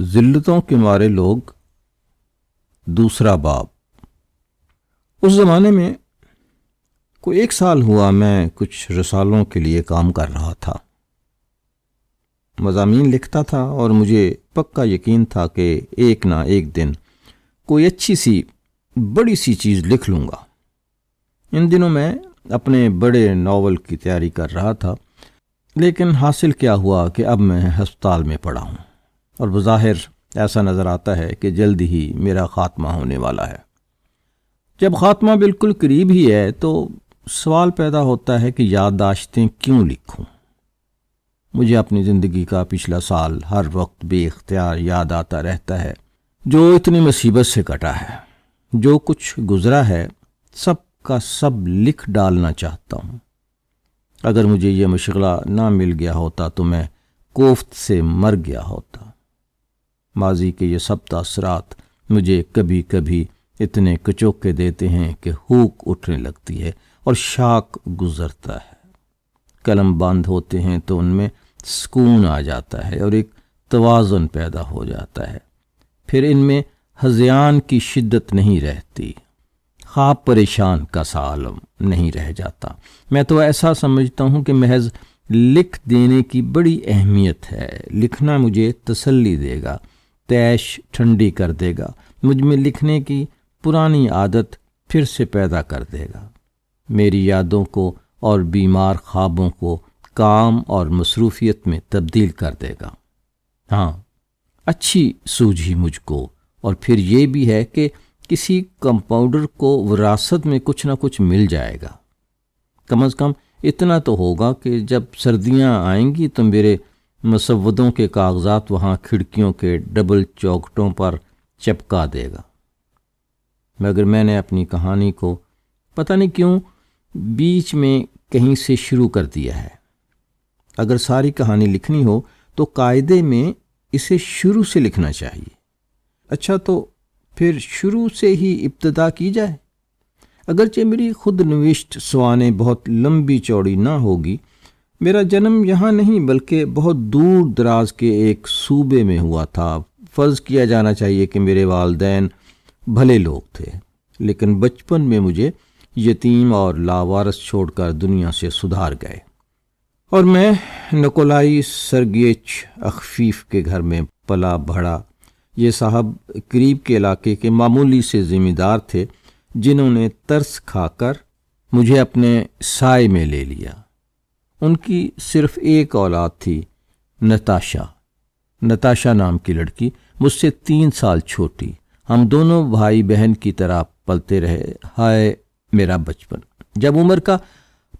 ذلتوں کے مارے لوگ، دوسرا باب۔ اس زمانے میں کوئی 1 سال ہوا میں کچھ رسالوں کے لیے کام کر رہا تھا، مضامین لکھتا تھا اور مجھے پکا یقین تھا کہ ایک نہ ایک دن کوئی اچھی سی بڑی سی چیز لکھ لوں گا۔ ان دنوں میں اپنے بڑے ناول کی تیاری کر رہا تھا، لیکن حاصل کیا ہوا کہ اب میں ہسپتال میں پڑا ہوں اور بظاہر ایسا نظر آتا ہے کہ جلد ہی میرا خاتمہ ہونے والا ہے۔ جب خاتمہ بالکل قریب ہی ہے تو سوال پیدا ہوتا ہے کہ یادداشتیں کیوں لکھوں؟ مجھے اپنی زندگی کا پچھلا سال ہر وقت بے اختیار یاد آتا رہتا ہے، جو اتنی مصیبت سے کٹا ہے۔ جو کچھ گزرا ہے سب کا سب لکھ ڈالنا چاہتا ہوں۔ اگر مجھے یہ مشغلہ نہ مل گیا ہوتا تو میں کوفت سے مر گیا ہوتا۔ ماضی کے یہ سب تاثرات مجھے کبھی کبھی اتنے کچوکے دیتے ہیں کہ ہوک اٹھنے لگتی ہے اور شاک گزرتا ہے۔ قلم بند ہوتے ہیں تو ان میں سکون آ جاتا ہے اور ایک توازن پیدا ہو جاتا ہے، پھر ان میں ہذیان کی شدت نہیں رہتی، خواب پریشان کا سا عالم نہیں رہ جاتا۔ میں تو ایسا سمجھتا ہوں کہ محض لکھ دینے کی بڑی اہمیت ہے۔ لکھنا مجھے تسلی دے گا، تیش ٹھنڈی کر دے گا، مجھ میں لکھنے کی پرانی عادت پھر سے پیدا کر دے گا، میری یادوں کو اور بیمار خوابوں کو کام اور مصروفیت میں تبدیل کر دے گا۔ ہاں، اچھی سوجھی مجھ کو، اور پھر یہ بھی ہے کہ کسی کمپاؤنڈر کو وراثت میں کچھ نہ کچھ مل جائے گا۔ کم از کم اتنا تو ہوگا کہ جب سردیاں آئیں گی تو میرے مسودوں کے کاغذات وہاں کھڑکیوں کے ڈبل چوکھٹوں پر چپکا دے گا۔ مگر میں نے اپنی کہانی کو پتہ نہیں کیوں بیچ میں کہیں سے شروع کر دیا ہے۔ اگر ساری کہانی لکھنی ہو تو قاعدے میں اسے شروع سے لکھنا چاہیے۔ اچھا، تو پھر شروع سے ہی ابتدا کی جائے۔ اگرچہ میری خود نوشت سوانح بہت لمبی چوڑی نہ ہوگی، میرا جنم یہاں نہیں بلکہ بہت دور دراز کے ایک صوبے میں ہوا تھا۔ فرض کیا جانا چاہیے کہ میرے والدین بھلے لوگ تھے، لیکن بچپن میں مجھے یتیم اور لاوارث چھوڑ کر دنیا سے سدھار گئے، اور میں نکولائی سرگیچ اخفیف کے گھر میں پلا بڑھا۔ یہ صاحب قریب کے علاقے کے معمولی سے ذمہ دار تھے، جنہوں نے ترس کھا کر مجھے اپنے سائے میں لے لیا۔ ان کی صرف ایک اولاد تھی، نتاشا نام کی لڑکی، مجھ سے 3 سال چھوٹی۔ ہم دونوں بھائی بہن کی طرح پلتے رہے۔ ہائے میرا بچپن! جب عمر کا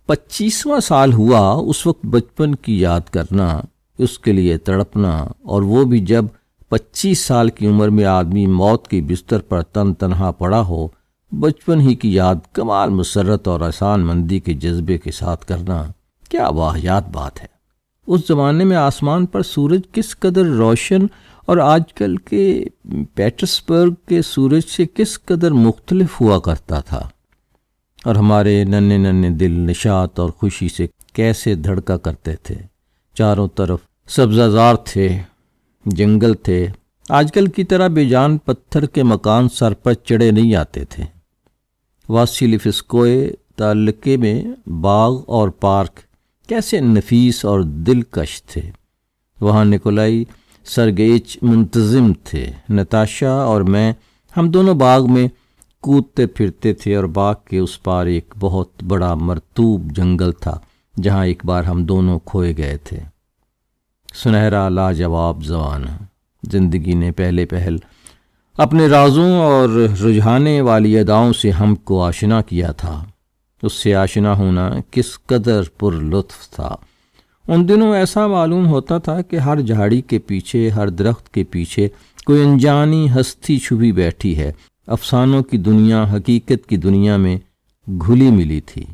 25واں سال ہوا، اس وقت بچپن کی یاد کرنا، اس کے لیے تڑپنا، اور وہ بھی جب 25 سال کی عمر میں آدمی موت کی بستر پر تنہا پڑا ہو، بچپن ہی کی یاد کمال مسرت اور احسان مندی کے جذبے کے ساتھ کرنا، کیا واہیات بات ہے۔ اس زمانے میں آسمان پر سورج کس قدر روشن اور آج کل کے پیٹرسبرگ کے سورج سے کس قدر مختلف ہوا کرتا تھا، اور ہمارے ننھے ننھے دل نشاط اور خوشی سے کیسے دھڑکا کرتے تھے۔ چاروں طرف سبزہ زار تھے، جنگل تھے، آج کل کی طرح بے جان پتھر کے مکان سر پر چڑھے نہیں آتے تھے۔ واسیلیفسکوئے تعلقے میں باغ اور پارک کیسے نفیس اور دلکش تھے۔ وہاں نکولائی سرگیچ منتظم تھے۔ نتاشا اور میں، ہم دونوں باغ میں کودتے پھرتے تھے، اور باغ کے اس پار ایک بہت بڑا مرطوب جنگل تھا جہاں ایک بار ہم دونوں کھوئے گئے تھے۔ سنہرا لاجواب زمانہ۔ زندگی نے پہلے پہل اپنے رازوں اور رجحانے والی اداؤں سے ہم کو آشنا کیا تھا۔ اس سے آشنا ہونا کس قدر پر لطف تھا۔ ان دنوں ایسا معلوم ہوتا تھا کہ ہر جھاڑی کے پیچھے، ہر درخت کے پیچھے کوئی انجانی ہستی چھپی بیٹھی ہے۔ افسانوں کی دنیا حقیقت کی دنیا میں گھلی ملی تھی،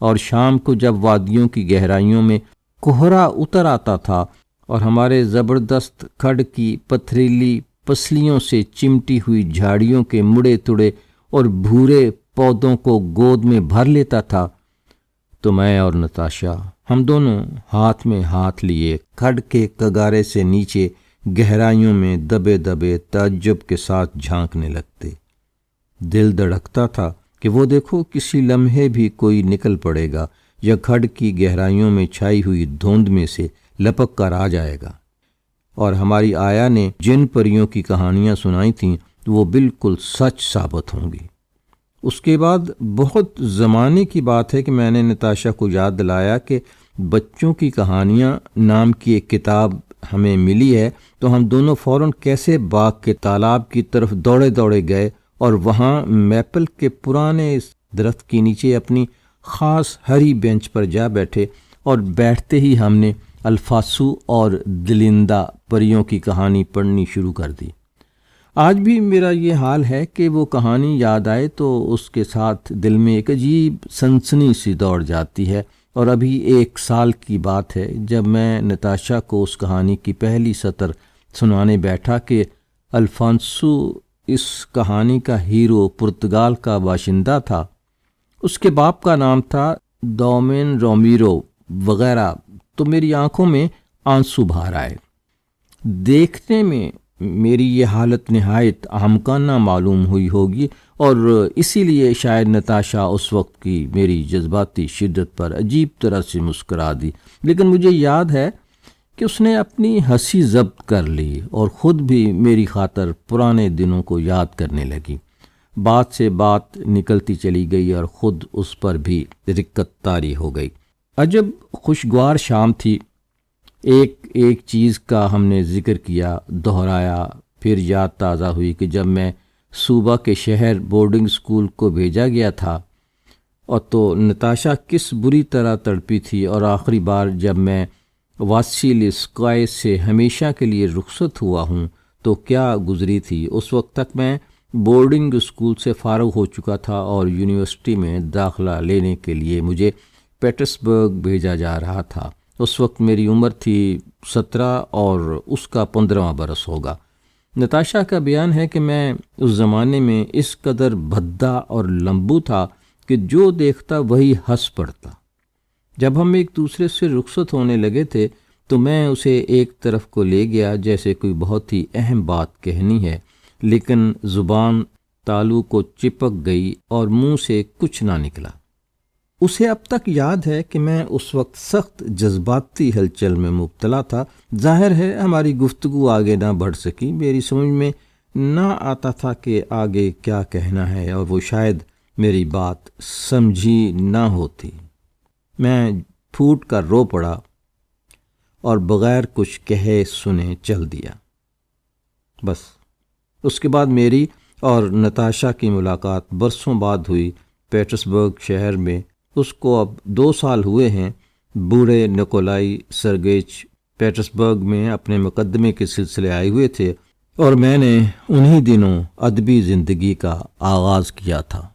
اور شام کو جب وادیوں کی گہرائیوں میں کوہرا اتر آتا تھا اور ہمارے زبردست کھڈ کی پتھریلی پسلیوں سے چمٹی ہوئی جھاڑیوں کے مڑے تڑے اور بھورے پودوں کو گود میں بھر لیتا تھا، تو میں اور نتاشا، ہم دونوں ہاتھ میں ہاتھ لیے کھڈ کے کگارے سے نیچے گہرائیوں میں دبے دبے تعجب کے ساتھ جھانکنے لگتے۔ دل دھڑکتا تھا کہ وہ دیکھو کسی لمحے بھی کوئی نکل پڑے گا یا کھڈ کی گہرائیوں میں چھائی ہوئی دھند میں سے لپک کر آ جائے گا۔ اور ہماری آیا نے جن پریوں کی کہانیاں سنائی تھیں وہ بالکل سچ ثابت ہوں گی۔ اس کے بعد بہت زمانے کی بات ہے کہ میں نے نتاشا کو یاد دلایا کہ بچوں کی کہانیاں نام کی ایک کتاب ہمیں ملی ہے، تو ہم دونوں فوراً کیسے باغ کے تالاب کی طرف دوڑے دوڑے گئے اور وہاں میپل کے پرانے درخت کے نیچے اپنی خاص ہری بینچ پر جا بیٹھے، اور بیٹھتے ہی ہم نے الفاسو اور دلندہ پریوں کی کہانی پڑھنی شروع کر دی۔ آج بھی میرا یہ حال ہے کہ وہ کہانی یاد آئے تو اس کے ساتھ دل میں ایک عجیب سنسنی سی دوڑ جاتی ہے۔ اور ابھی 1 سال کی بات ہے جب میں نتاشا کو اس کہانی کی پہلی سطر سنانے بیٹھا کہ الفانسو اس کہانی کا ہیرو پرتگال کا باشندہ تھا۔ اس کے باپ کا نام تھا دومین رومیرو وغیرہ، تو میری آنکھوں میں آنسو بھار آئے۔ دیکھنے میں میری یہ حالت نہایت احمقانہ معلوم ہوئی ہوگی، اور اسی لیے شاید نتاشا اس وقت کی میری جذباتی شدت پر عجیب طرح سے مسکرا دی، لیکن مجھے یاد ہے کہ اس نے اپنی ہنسی ضبط کر لی اور خود بھی میری خاطر پرانے دنوں کو یاد کرنے لگی۔ بات سے بات نکلتی چلی گئی اور خود اس پر بھی رکت طاری ہو گئی۔ عجب خوشگوار شام تھی۔ ایک چیز کا ہم نے ذکر کیا، دہرایا، پھر یاد تازہ ہوئی کہ جب میں صوبہ کے شہر بورڈنگ اسکول کو بھیجا گیا تھا اور تو نتاشا کس بری طرح تڑپی تھی، اور آخری بار جب میں واسیلیسکائے سے ہمیشہ کے لیے رخصت ہوا ہوں تو کیا گزری تھی۔ اس وقت تک میں بورڈنگ اسکول سے فارغ ہو چکا تھا اور یونیورسٹی میں داخلہ لینے کے لیے مجھے پیٹرسبرگ بھیجا جا رہا تھا۔ اس وقت میری عمر تھی 17 اور اس کا 15واں برس ہوگا۔ نتاشا کا بیان ہے کہ میں اس زمانے میں اس قدر بھدا اور لمبو تھا کہ جو دیکھتا وہی ہنس پڑتا۔ جب ہم ایک دوسرے سے رخصت ہونے لگے تھے تو میں اسے ایک طرف کو لے گیا جیسے کوئی بہت ہی اہم بات کہنی ہے، لیکن زبان تالو کو چپک گئی اور منہ سے کچھ نہ نکلا۔ اسے اب تک یاد ہے کہ میں اس وقت سخت جذباتی ہلچل میں مبتلا تھا۔ ظاہر ہے ہماری گفتگو آگے نہ بڑھ سکی، میری سمجھ میں نہ آتا تھا کہ آگے کیا کہنا ہے، اور وہ شاید میری بات سمجھی نہ ہوتی۔ میں پھوٹ کر رو پڑا اور بغیر کچھ کہے سنے چل دیا۔ بس اس کے بعد میری اور نتاشا کی ملاقات برسوں بعد ہوئی پیٹرسبرگ شہر میں۔ اس کو اب 2 سال ہوئے ہیں۔ بوڑھے نکولائی سرگیچ پیٹرسبرگ میں اپنے مقدمے کے سلسلے آئے ہوئے تھے، اور میں نے انہی دنوں ادبی زندگی کا آغاز کیا تھا۔